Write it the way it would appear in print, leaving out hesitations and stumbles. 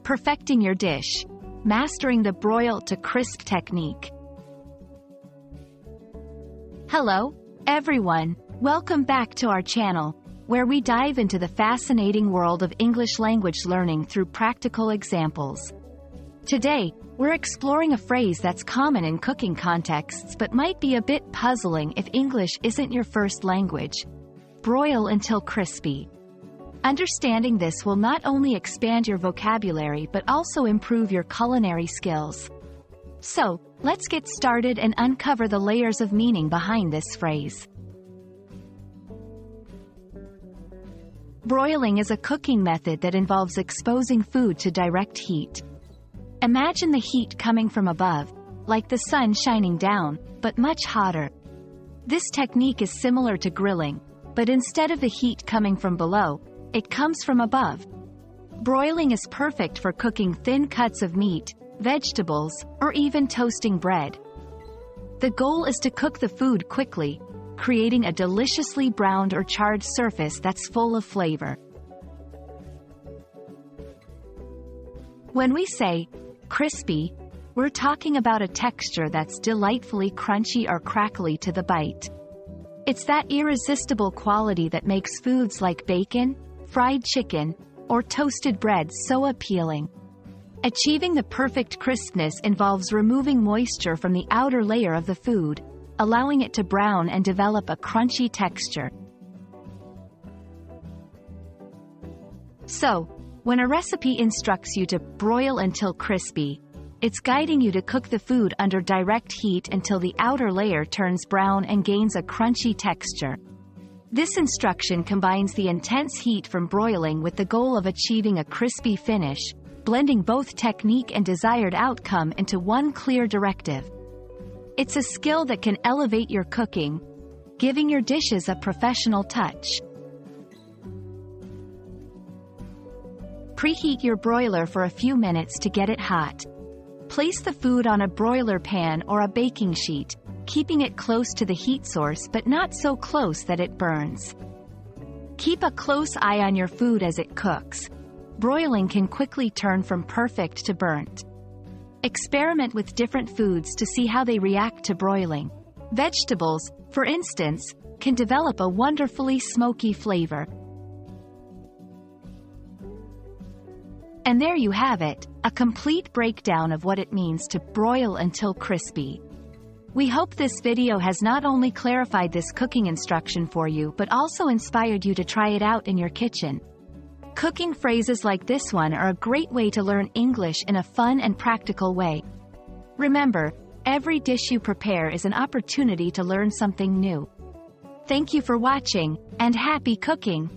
Perfecting your dish. Mastering the broil to crisp technique. Hello, everyone. Welcome back to our channel, where we dive into the fascinating world of English language learning through practical examples. Today, we're exploring a phrase that's common in cooking contexts but might be a bit puzzling if English isn't your first language. Broil until crispy. Understanding this will not only expand your vocabulary but also improve your culinary skills. So, let's get started and uncover the layers of meaning behind this phrase. Broiling is a cooking method that involves exposing food to direct heat. Imagine the heat coming from above, like the sun shining down, but much hotter. This technique is similar to grilling, but instead of the heat coming from below, it comes from above. Broiling is perfect for cooking thin cuts of meat, vegetables, or even toasting bread. The goal is to cook the food quickly, creating a deliciously browned or charred surface that's full of flavor. When we say crispy, we're talking about a texture that's delightfully crunchy or crackly to the bite. It's that irresistible quality that makes foods like bacon, fried chicken, or toasted bread so appealing. Achieving the perfect crispness involves removing moisture from the outer layer of the food, allowing it to brown and develop a crunchy texture. So, when a recipe instructs you to broil until crispy, it's guiding you to cook the food under direct heat until the outer layer turns brown and gains a crunchy texture. This instruction combines the intense heat from broiling with the goal of achieving a crispy finish, blending both technique and desired outcome into one clear directive. It's a skill that can elevate your cooking, giving your dishes a professional touch. Preheat your broiler for a few minutes to get it hot. Place the food on a broiler pan or a baking sheet, keeping it close to the heat source but not so close that it burns. Keep a close eye on your food as it cooks. Broiling can quickly turn from perfect to burnt. Experiment with different foods to see how they react to broiling. Vegetables, for instance, can develop a wonderfully smoky flavor. And there you have it, a complete breakdown of what it means to broil until crispy. We hope this video has not only clarified this cooking instruction for you but also inspired you to try it out in your kitchen. Cooking phrases like this one are a great way to learn English in a fun and practical way. Remember, every dish you prepare is an opportunity to learn something new. Thank you for watching, and happy cooking!